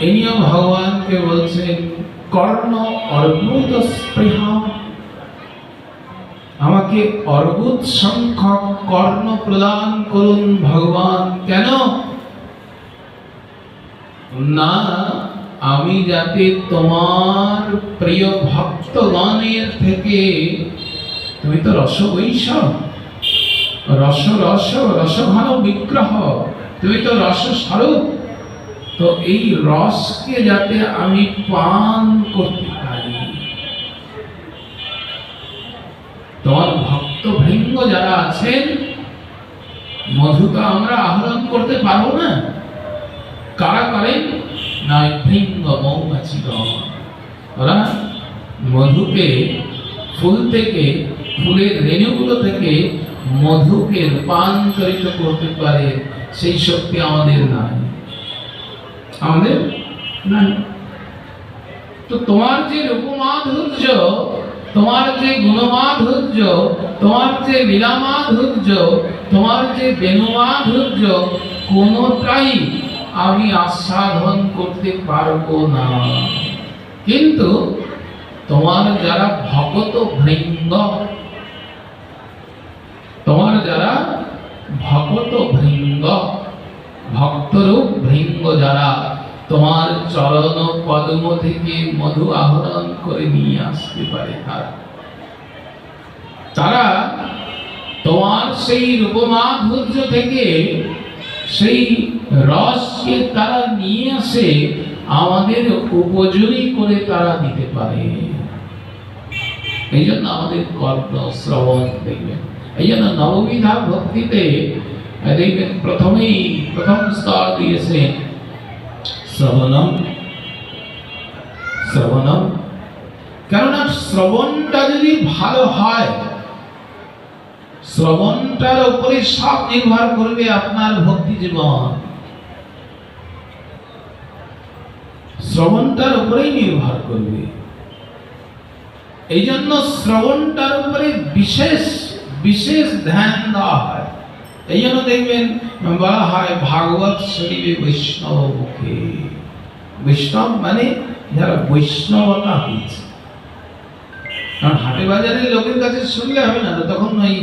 ইনিও ভগবানকে বলছেন কর্ণ অর্বুদ স্পৃহা, আমাকে অর্বুদ সংখ্যক কর্ণ প্রদান করুন ভগবান। কেন না, আমি যাতে তোমার প্রিয় ভক্তগণের থেকে, তুমি তো রস বৈষব, রস রস রসঘন বিগ্রহ, তুমি তো রস স্বরূপ, তো এই রসকে যাতে আমি পান করতে পারি। তোমার ভক্ত ভৃঙ্গ যারা আছেন, মধু তো আমরা আহরণ করতে পারবো না, কারা করেন না ভৃঙ্গ মৌমাছিগণ। ওরা মধুকে ফুল থেকে, ফুলের রেণুগুলো থেকে মধুকে রূপান্তরিত করতে পারে, সেই শক্তি আমাদের নাই, আমাদের নাই। তো তোমার যে রূপমাধুর্য, তোমার যে গুণমাধুর্য, তোমার যে লীলামাধুর্য, তোমার যে বেণুমাধুর্য, কোনোটাই আমি আস্বাদন করতে পারবো না। কিন্তু তোমার যারা ভক্ত ভৃঙ্গ, তোমার যারা ভক্ত ভৃঙ্গ, ভক্তরূপ ভৃঙ্গ যারা তোমার চরণ পদ্ম থেকে মধু আহরণ করে নিয়ে আসতে পারে, তারা তোমার সেই রূপমাধুর্য থেকে সেই রসকে তারা নিয়ে আসে, আমাদের উপযোগী করে তারা দিতে পারে। এই জন্য আমাদের কর্ণ শ্রবণ দেখবেন, এই জন্য নববিধা ভক্তিতে দেখবেন প্রথমেই প্রথম স্তর দিয়েছে শ্রবণম। শ্রবণম কেননা শ্রবণটা যদি ভালো হয়, শ্রবণটার উপরে সব নির্ভর করবে আপনার ভক্তি জীবন, শ্রবণটার উপরেই নির্ভর করবে। এই জন্য শ্রবণটার উপরে বিশেষ বিশেষ ধ্যান দেওয়া হয়। এই জন্য দেখবেন বলা হয় ভাগবত শরীরে বৈষ্ণব মুখে। বৈষ্ণব মানে যারা বৈষ্ণবতা হয়েছে। কারণ হাটে বাজারের লোকের কাছে শুনলে হবে না, তখন ওই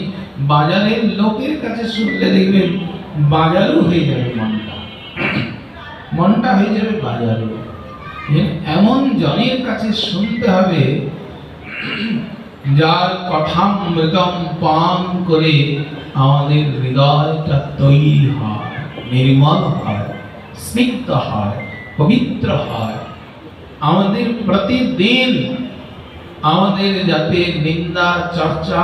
বাজারের লোকের কাছে শুনলে দেখবেন বাজারও হয়ে যাবে, মনটা মনটা হয়ে যাবে বাজারও। এমন জনের কাছে শুনতে হবে যার কথামৃতম পান করে আমাদের হৃদয়টা তৈরি হয়, নির্মল হয়, স্নিগ্ধ হয়, পবিত্র হয়। আমাদের প্রতিদিন আমাদের যাতে নিন্দা চর্চা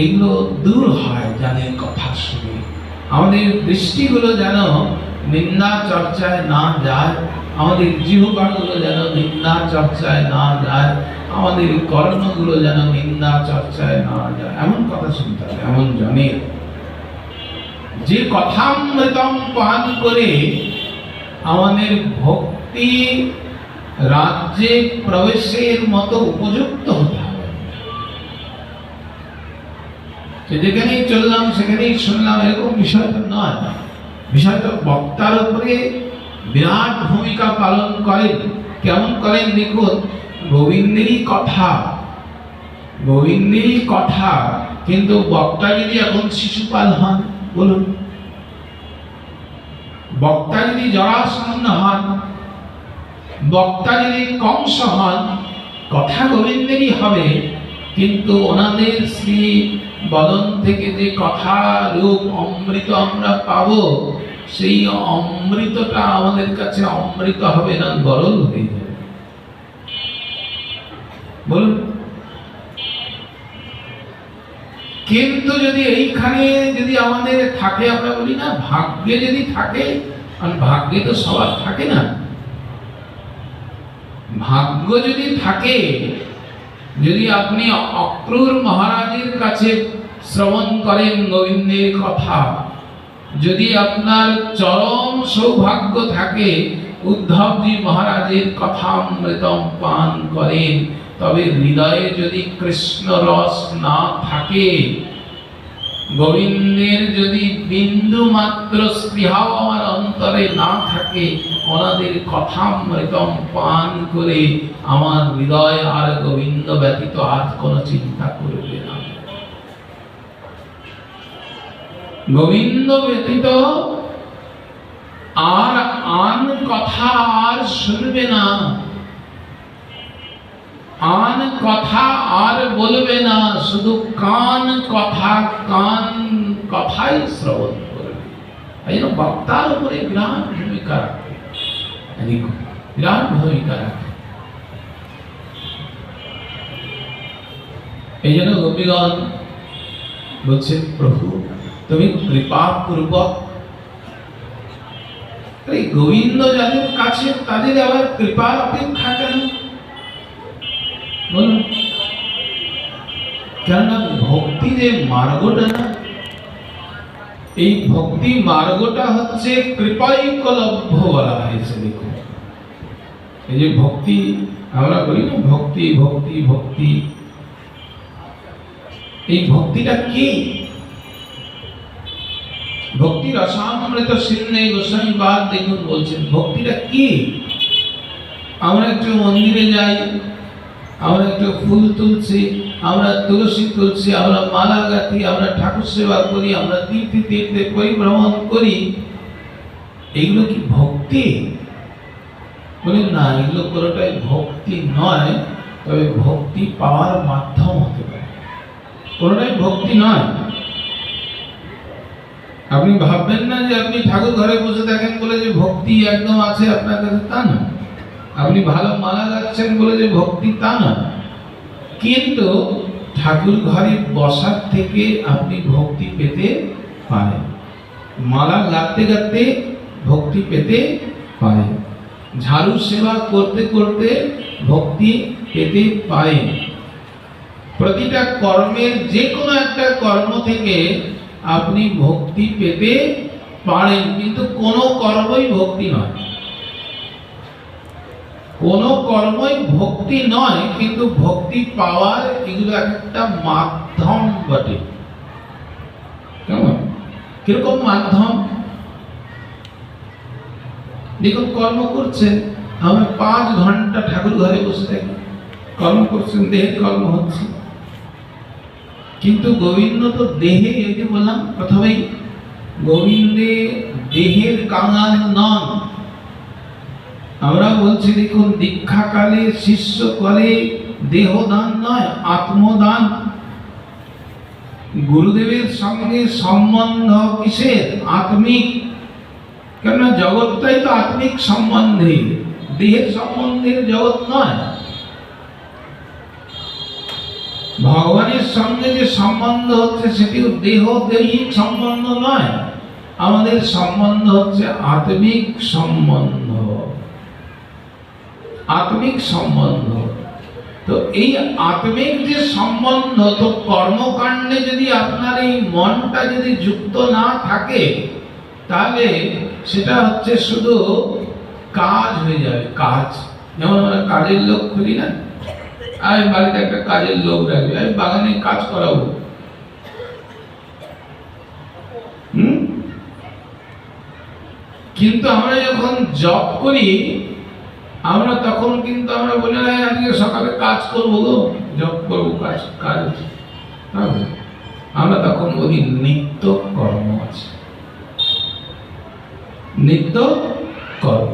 এগুলো দূর হয় যাদের কথা শুনে, আমাদের দৃষ্টিগুলো যেন নিন্দা চর্চায় না যায়, আমাদের জিহ্বাগুলো যেন নিন্দা চর্চায় না যায়, আমাদের কর্ণগুলো যেন নিন্দা চর্চায় না যায়, এমন কথা শুনতে হবে। এমন জনের যে কথামৃতম পান করে আমাদের ভক্তি রাজ্যে প্রবেশের মতো উপযুক্ত হতে হবে। যেখানেই চললাম সেখানেই শুনলাম এরকম বিষয়টা নয়। বিষয়টা বক্তার উপরে বিরাট ভূমিকা পালন করেন। কেমন করেন দেখুন, গোবিন্দেরই কথা, গোবিন্দেরই কথা, কিন্তু বক্তা যদি এখন শিশুপাল হন, বলুন, বক্তা যদি জরাসন্ধ হন, বক্তা যদি কংস হন, কথা গোবিন্দেরই হবে, কিন্তু ওনাদের শ্রী বদন থেকে যে কথা রূপ অমৃত আমরা পাবো, সেই অমৃতটা আমাদের কাছে অমৃত হবে না, গরল হয়ে যাবে। বলুন, কিন্তু যদি এইখানে যদি আমাদের থাকে, আমরা বলি না ভাগ্যে যদি থাকে, কারণ ভাগ্যে তো সবার থাকে না, ভাগ্য যদি থাকে, যদি আপনি অক্রূর মহারাজের কাছে শ্রবণ করেন গোবিন্দের কথা, যদি আপনার চরম সৌভাগ্য থাকে উদ্ধবজি মহারাজের কথা অমৃতম পান করেন, তবে হৃদয়ে যদি কৃষ্ণ রস না থাকে, গোবিন্দের যদি বিন্দু মাত্র স্পৃহাও আমার অন্তরে না থাকে, ওনাদের কথামৃতম পান করে আমার হৃদয় আর গোবিন্দ ব্যতীত আর কোনো চিন্তা করবে না। গোবিন্দ ব্যতীত আর আন কথা আর শুনবে না, আন কথা আর বলবে না, শুধু কান কথাই শ্রবণ করবে। এই জন্য বক্তার উপরে বিরাট ভূমিকা রাখে, বিরাট ভূমিকা রাখে। এই জন্য গোপীগণ বলছে, প্রভু তুমি কৃপা পূর্বক, গোবিন্দ যাদের কাছে তাদের আবার কৃপার অপেক্ষা কেন বলুন? কেননা ভক্তি যে মার্গটা না, এই ভক্তি মার্গটা হচ্ছে কৃপাইকলভ্য বলা হয়েছে। দেখুন, এই যে ভক্তি আমরা বলি না, ভক্তি ভক্তি ভক্তি, এই ভক্তিটা কি? ভক্তি রসামৃত সিন্ধে গোস্বামী পাদ দেখুন বলছেন, ভক্তিটা কি? আমরা একটু মন্দিরে যাই, আমরা একটু ফুল তুলছি, আমরা তুলসী তুলছি, আমরা মালা গাঁথি, আমরা ঠাকুর সেবা করি, আমরা তীর্থে তীর্থে পরিভ্রমণ করি, এগুলো কি ভক্তি? বলে না, এগুলো কোনোটাই ভক্তি নয়, তবে ভক্তি পাওয়ার মাধ্যম হতে পারে, কোনোটাই ভক্তি নয়। আপনি ভাববেন না যে আপনি ঠাকুর ঘরে বসে থাকেন বলে যে ভক্তি একদম আছে আপনার কাছে, তা না। আপনি ভালো মালা গাচ্ছেন বলে যে ভক্তি, তা না। কিন্তু ঠাকুর ঘরে বসার থেকে আপনি ভক্তি পেতে পারেন, মালা গাঁথতে গাঁথতে ভক্তি পেতে পারেন, ঝাড়ু সেবা করতে করতে ভক্তি পেতে পারেন। প্রতিটা কর্মের যে কোনো একটা কর্ম থেকে আপনি ভক্তি পেতে পারেন, কিন্তু কোনো কর্মই ভক্তি নয়, কোনো কর্মই ভক্তি নয়। কিন্তু ভক্তি পাওয়ার এগুলো একটা মাধ্যম বটে। কেমন, কিরকম মাধ্যম? দেখুন, কর্ম করছেন, আমরা 5 ঘন্টা ঠাকুর ঘরে বসে থাকি, কর্ম করছেন, দেহের কর্ম হচ্ছে, কিন্তু গোবিন্দ তো দেহে, এই যে বললাম প্রথমেই, গোবিন্দে দেহের কাঙাল নন। আমরা বলছি দেখুন, দীক্ষাকালে শিষ্য করে দেহদান নয়, আত্মদান। গুরুদেবের সঙ্গে সম্বন্ধ কিসের? আত্মিক। কেননা জগৎটাই তো আত্মিক সম্বন্ধে, দেহের সম্বন্ধের জগৎ নয়। ভগবানের সঙ্গে যে সম্বন্ধ হচ্ছে সেটিও দেহ দৈহিক সম্বন্ধ নয়, আমাদের সম্বন্ধ হচ্ছে আত্মিক সম্বন্ধ, আত্মিক সম্বন্ধ। তো এই আত্মিক যে সম্বন্ধ, তো কর্মকাণ্ডে যদি আপনার এই মনটা যদি যুক্ত না থাকে, তাহলে সেটা হচ্ছে শুধু কাজ হয়ে যাবে, কাজ। যেমন আমরা কাজের লোক খুঁজি না, আমি বাড়িতে একটা কাজের লোক রাখবে, আমি বাগানে কাজ করাবো, কিন্তু আমরা যখন জব করি, আমরা তখন কিন্তু আমরা বলি না আজকে সকালে কাজ করবো গো, জব করবো, কাজ কাজ আমরা তখন বলি নিত্য কর্ম আছে, নিত্য কর্ম।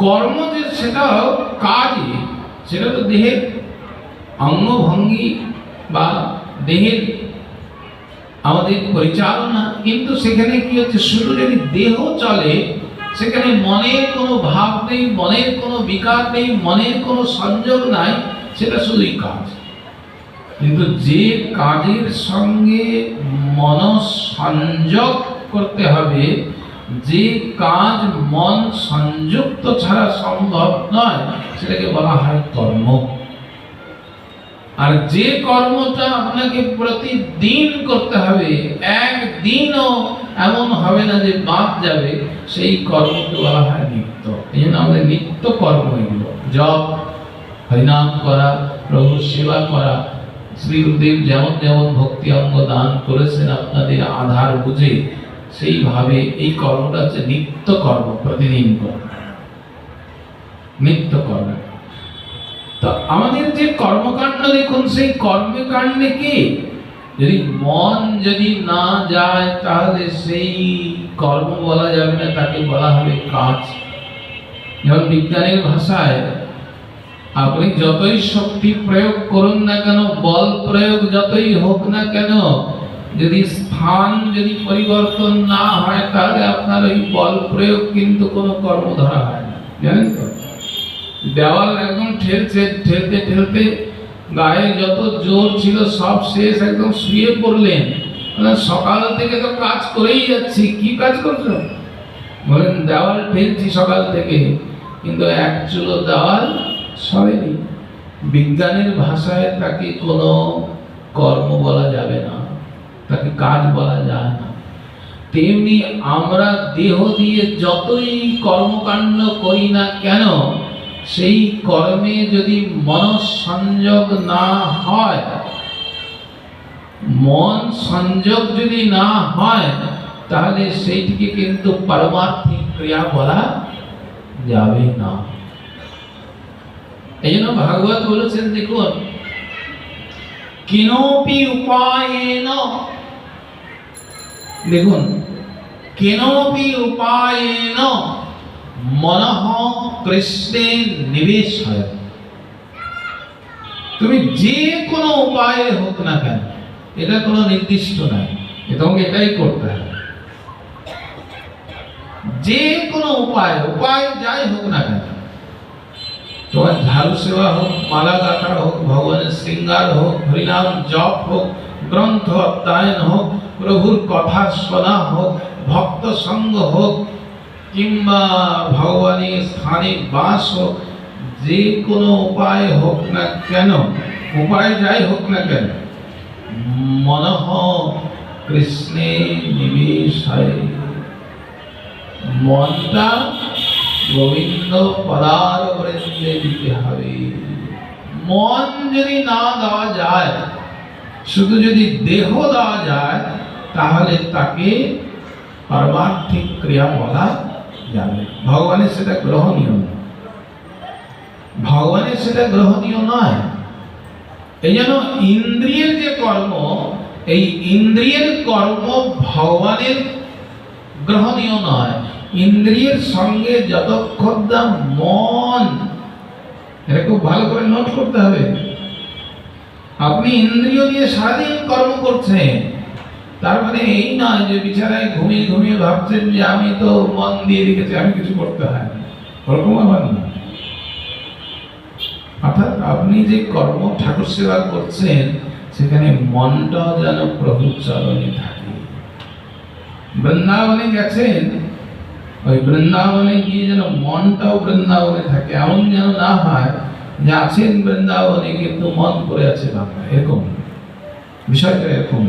কর্ম যে সেটা কাজই, সেটা তো দেহের অঙ্গভঙ্গি বা দেহের আমাদের পরিচালনা। কিন্তু সেখানে কি হচ্ছে, শুধু যদি দেহ চলে, সেখানে মনের কোনো ভাব নেই, মনের কোনো বিকার নেই, মনের কোনো সংযোগ নাই, সেটা শুধুই কাজ। কিন্তু যে কাজের সঙ্গে মন সংযোগ করতে হবে, যে কাজ মন সংযুক্ত ছাড়া সম্ভব নয়, সেটাকে বলা হয় কর্ম। আর যে কর্মটা আপনাকে প্রতিদিন করতে হবে, একদিনও এমন হবে না যে বাদ যাবে, সেই কর্মকে বলা হয় নিত্য। এই জন্য আমাদের নিত্য কর্ম এগুলো, জপ, হরিনাম করা, প্রভুর সেবা করা, শ্রী গুরুদেব যেমন যেমন ভক্তি অঙ্গ দান করেছেন আপনাদের আধার বুঝে, সেইভাবে এই কর্মটা হচ্ছে নিত্য কর্ম, প্রতিদিন কর্ম, নিত্য কর্ম। তো আমাদের যে কর্মকাণ্ড দেখুন, সেই কর্মকাণ্ডে কি যদি মন যদি না যায় তাহলে সেই কর্ম বলা যাবে না, তাকে বলা হবে কাজ। যেমন বিজ্ঞানের ভাষায় আপনি যতই শক্তি প্রয়োগ করুন না কেন, বল প্রয়োগ যতই হোক না কেন, যদি স্থান যদি পরিবর্তন না হয় তাহলে আপনার ওই বল প্রয়োগ কিন্তু কোনো কর্ম ধরা হয় না, জানেন তো? দেওয়াল একদম ঠেলতে ঠেলতে ঠেলতে গায়ে যত জোর ছিল সব শেষ, একদম শুয়ে পড়লেন, সকাল থেকে তো কাজ করেই যাচ্ছি, কি কাজ করছো? বলেন দেওয়াল ঠেলছি সকাল থেকে, কিন্তু এক চুলো দেওয়াল সরেনি। বিজ্ঞানের ভাষায় তাকে কোনো কর্ম বলা যাবে না, তাকে কাজ বলা যায় না। তেমনি আমরা দেহ দিয়ে যতই কর্মকাণ্ড করি না কেন, সেই কর্মে যদি মনঃসংযোগ না হয়, মন সংযোগ যদি না হয়, তাহলে সেইটিকে কিন্তু পারমার্থিক ক্রিয়া বলা যাবে না। এই জন্য ভাগবত বলেছেন, দেখুন কেনপি উপায়েন, দেখুন কেনপি উপায়েন মনঃ কৃষ্ণে নিবেশয়। তুমি যে কোনো উপায়ে হোক না কেন, এটা কোনো নির্দিষ্ট নাই, তোমাকে এটাই করতে হবে। যে কোনো উপায়, উপায় যাই হোক না কেন, তোমার ঝাড়ু সেবা হোক, মালা গাঁথা হোক, ভগবানের শৃঙ্গার হোক, হরিনাম জপ হোক, গ্রন্থ অধ্যয়ন হোক, প্রভুর কথা শোনা হোক, ভক্ত সঙ্গ হোক, কিংবা ভগবানের স্থানে বাস হোক, যে কোনো উপায় হোক না কেন, উপায় যাই হোক না কেন, মনঃ কৃষ্ণে নিবেশয়, মনটা গোবিন্দ পদার বৃন্দে দিতে হবে। মন যদি না দেওয়া যায়, শুধু যদি দেহ দেওয়া যায়, তাহলে তাকে পারমার্থিক ক্রিয়া বলা যাবে। ভগবানের সেটা গ্রহণীয় নয়, ভগবানের সেটা গ্রহণীয় নয়। এই জন্য ইন্দ্রিয়ের যে কর্ম, এই ইন্দ্রিয়ের কর্ম ভগবানের গ্রহণীয় নয়। ইন্দ্রিয়ের সঙ্গে যতক্ষণ না মন, এটা খুব ভালো করে নোট করতে হবে। আপনি ইন্দ্রিয় দিয়ে সারাদিন কর্ম করছেন, তার মানে এই নয় যে বিছানায় ঘুমিয়ে ঘুমিয়ে ভাবছেন যে আমি তো মন দিয়ে রেখেছি, আমি কিছু করতে হয় না, ওরকম আবার না। অর্থাৎ আপনি যে কর্ম ঠাকুর সেবা করছেন, সেখানে মনটাও যেন প্রভুর চরণে থাকে। বৃন্দাবনে গেছেন, ওই বৃন্দাবনে গিয়ে যেন মনটাও বৃন্দাবনে থাকে, এমন যেন না হয় যে আছেন বৃন্দাবনে কিন্তু মন পড়ে আছে বাংলা, এরকম বিষয়টা এরকম।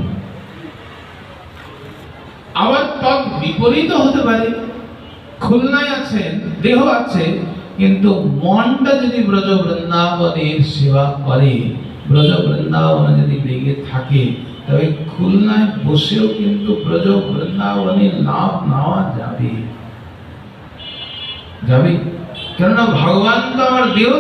আবার তৎ বিপরীত হতে পারে, খুলনায় আছেন, দেহ আছে, কিন্তু মনটা যদি ব্রজ বৃন্দাবনের সেবা করে, ব্রজ বৃন্দাবনে যদি লেগে থাকে, তবে খুলনায় বসেও কিন্তু ব্রজ বৃন্দাবনের লাভ নেওয়া যাবে। কেননা ভগবান তো আমার দেহ